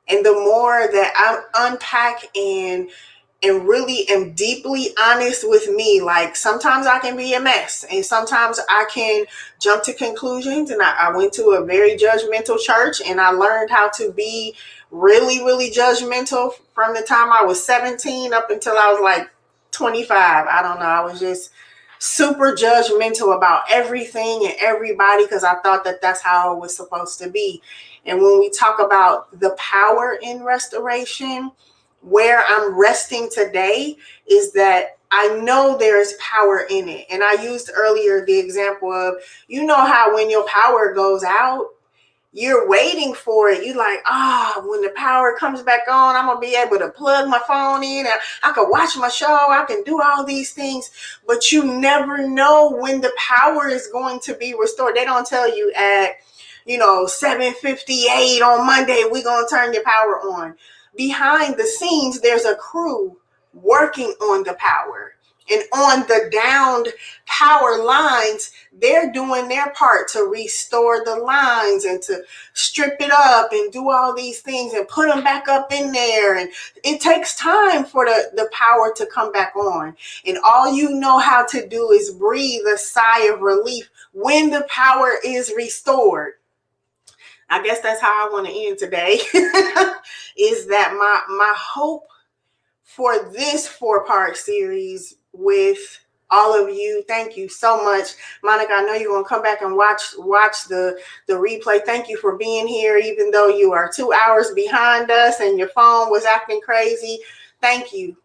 and the more that I unpack and really am deeply honest with me. Like sometimes I can be a mess, and sometimes I can jump to conclusions. And I went to a very judgmental church, and I learned how to be really, really judgmental from the time I was 17 up until I was like 25. I don't know. I was just super judgmental about everything and everybody, because I thought that that's how it was supposed to be. And when we talk about the power in restoration, where I'm resting today is that I know there's power in it. And I used earlier the example of, you know how when your power goes out, you're waiting for it. You like, when the power comes back on, I'm gonna be able to plug my phone in and I can watch my show, I can do all these things. But you never know when the power is going to be restored. They don't tell you at 7:58 on Monday, we're gonna turn your power on. Behind the scenes, there's a crew working on the power. And on the downed power lines, they're doing their part to restore the lines and to strip it up and do all these things and put them back up in there. And it takes time for the power to come back on. And all you know how to do is breathe a sigh of relief when the power is restored. I guess that's how I want to end today. Is that my hope for this 4-part series with all of you. Thank you so much, Monica. I know you're gonna come back and watch the replay. Thank you for being here, even though you are 2 hours behind us and your phone was acting crazy. Thank you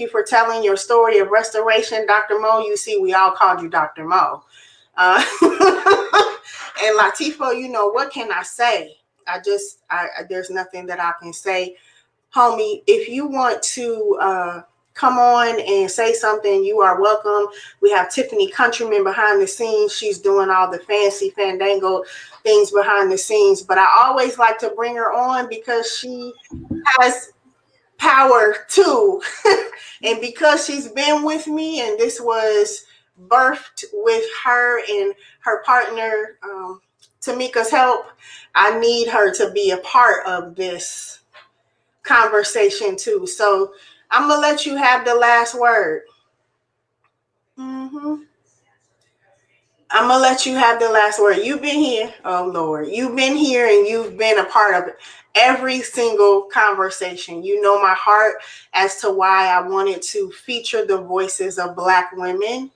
for telling your story of restoration, Dr. Mo. You see, we all called you Dr. Mo. And Latifa, what can I say? There's nothing that I can say. Homie, if you want to come on and say something, you are welcome. We have Tiffany Countryman behind the scenes. She's doing all the fancy fandango things behind the scenes. But I always like to bring her on because she has power too. And because she's been with me, and this was birthed with her and her partner, Tamika's help, I need her to be a part of this conversation too. So I'm gonna let you have the last word. I'm gonna let you have the last word. You've been here. Oh Lord, you've been here and you've been a part of every single conversation. You know my heart as to why I wanted to feature the voices of Black women.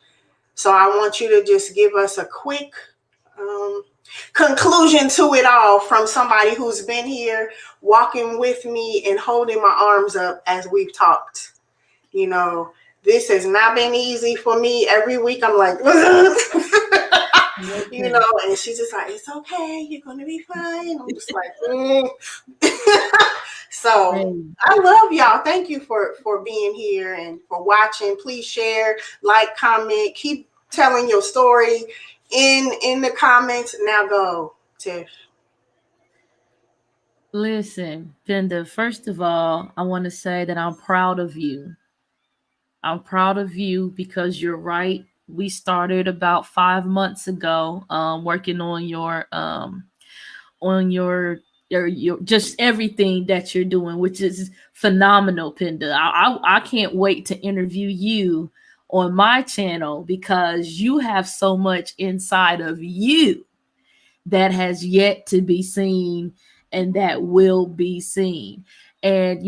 So I want you to just give us a quick conclusion to it all from somebody who's been here walking with me and holding my arms up as we've talked. This has not been easy for me. Every week I'm like, and she's just like, it's okay, you're gonna be fine. I'm just like, So I love y'all. Thank you for being here and for watching. Please share, like, comment, keep telling your story in the comments. Now go, Tiff. Listen, Penda, first of all, I want to say that I'm proud of you. I'm proud of you because you're right. We started about 5 months ago, working on your just everything that you're doing, which is phenomenal, Penda. I can't wait to interview you on my channel because you have so much inside of you that has yet to be seen and that will be seen. And,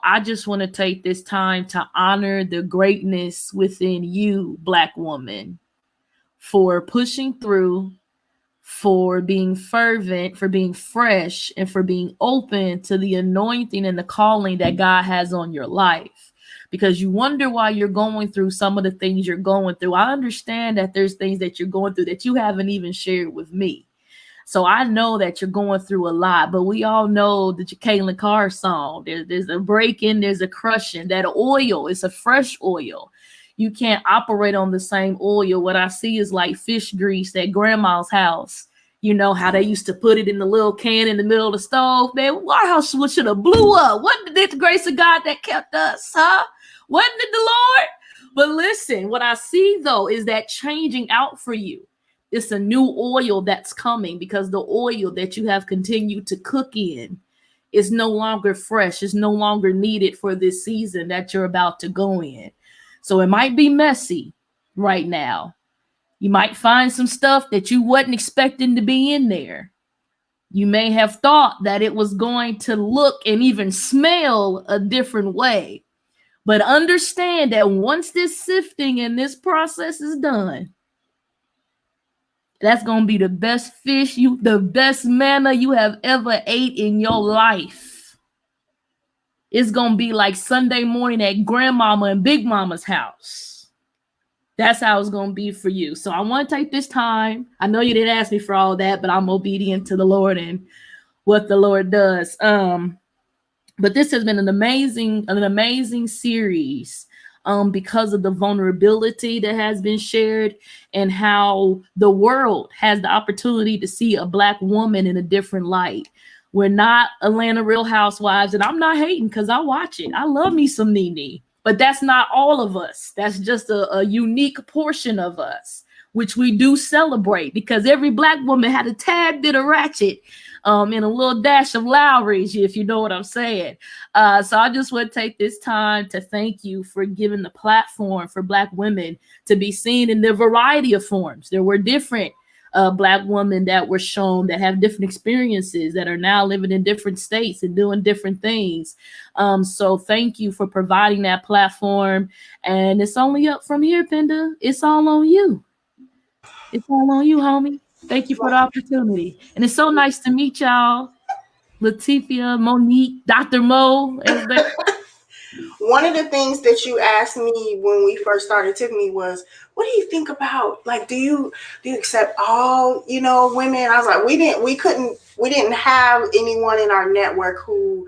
I just want to take this time to honor the greatness within you, Black woman, for pushing through, for being fervent, for being fresh, and for being open to the anointing and the calling that God has on your life. Because you wonder why you're going through some of the things you're going through. I understand that there's things that you're going through that you haven't even shared with me. So I know that you're going through a lot, but we all know the Jacqueline Carr song. There's a breaking, there's a crushing. That oil is a fresh oil. You can't operate on the same oil. What I see is like fish grease at grandma's house. You know how they used to put it in the little can in the middle of the stove? Man, our house should have blew up. Wasn't it the grace of God that kept us, huh? Wasn't it the Lord? But listen, what I see though is that changing out for you. It's a new oil that's coming because the oil that you have continued to cook in is no longer fresh. It's no longer needed for this season that you're about to go in. So it might be messy right now. You might find some stuff that you wasn't expecting to be in there. You may have thought that it was going to look and even smell a different way. But understand that once this sifting and this process is done, that's going to be the best fish, the best manna you have ever ate in your life. It's going to be like Sunday morning at grandmama and big mama's house. That's how it's going to be for you. So I want to take this time. I know you didn't ask me for all that, but I'm obedient to the Lord and what the Lord does. But this has been an amazing series. Because of the vulnerability that has been shared and how the world has the opportunity to see a Black woman in a different light. We're not Atlanta Real Housewives, and I'm not hating because I watch it. I love me some Nene, but that's not all of us. That's just a unique portion of us, which we do celebrate because every Black woman had a tad bit of ratchet and a little dash of Lowry's, if you know what I'm saying. So I just want to take this time to thank you for giving the platform for Black women to be seen in their variety of forms. There were different Black women that were shown that have different experiences that are now living in different states and doing different things. So thank you for providing that platform. And it's only up from here, Penda. It's all on you. It's all on you, homie. Thank you for the opportunity. And it's so nice to meet y'all. Latifa, Monique, Dr. Mo. One of the things that you asked me when we first started Tiffany was, what do you think about, like, do you accept all, women? I was like, we didn't have anyone in our network who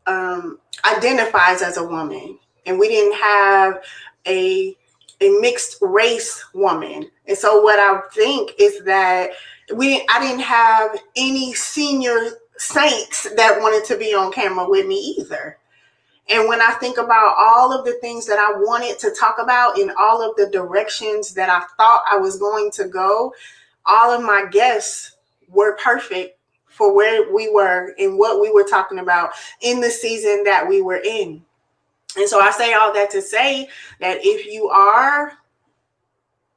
identifies as a woman. And we didn't have a mixed race woman. And so what I think is that I didn't have any senior saints that wanted to be on camera with me either. And when I think about all of the things that I wanted to talk about in all of the directions that I thought I was going to go, all of my guests were perfect for where we were and what we were talking about in the season that we were in. And so I say all that to say that if you are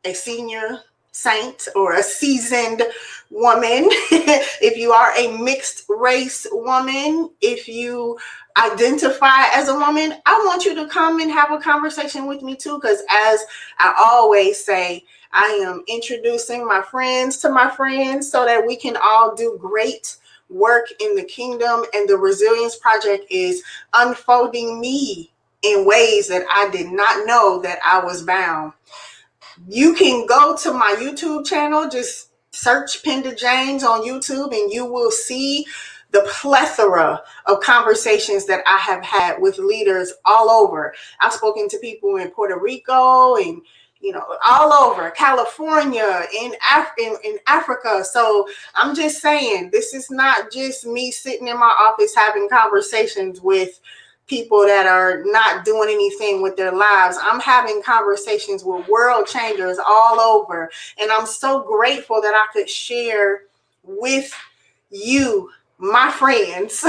a senior saint or a seasoned woman, if you are a mixed race woman, if you identify as a woman, I want you to come and have a conversation with me too, because as I always say, I am introducing my friends to my friends so that we can all do great work in the kingdom. And the Resilience Project is unfolding me in ways that I did not know that I was bound. You can go to my YouTube channel, just search Penda James on YouTube, and you will see the plethora of conversations that I have had with leaders all over. I've spoken to people in Puerto Rico and, all over California, in Africa. So I'm just saying, this is not just me sitting in my office having conversations with people that are not doing anything with their lives. I'm having conversations with world changers all over. And I'm so grateful that I could share with you, my friends,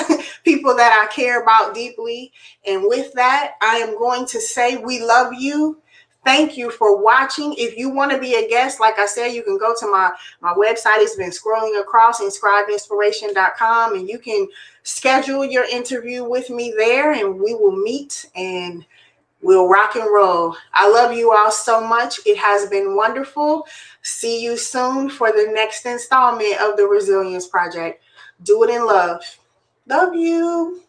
people that I care about deeply. And with that, I am going to say we love you. Thank you for watching. If you want to be a guest, like I said, you can go to my website. It's been scrolling across, inscribedinspiration.com, and you can schedule your interview with me there, and we will meet and We'll rock and roll. I love you all so much. It has been wonderful. See you soon for the next installment of the Resilience Project. Do it in love. Love you.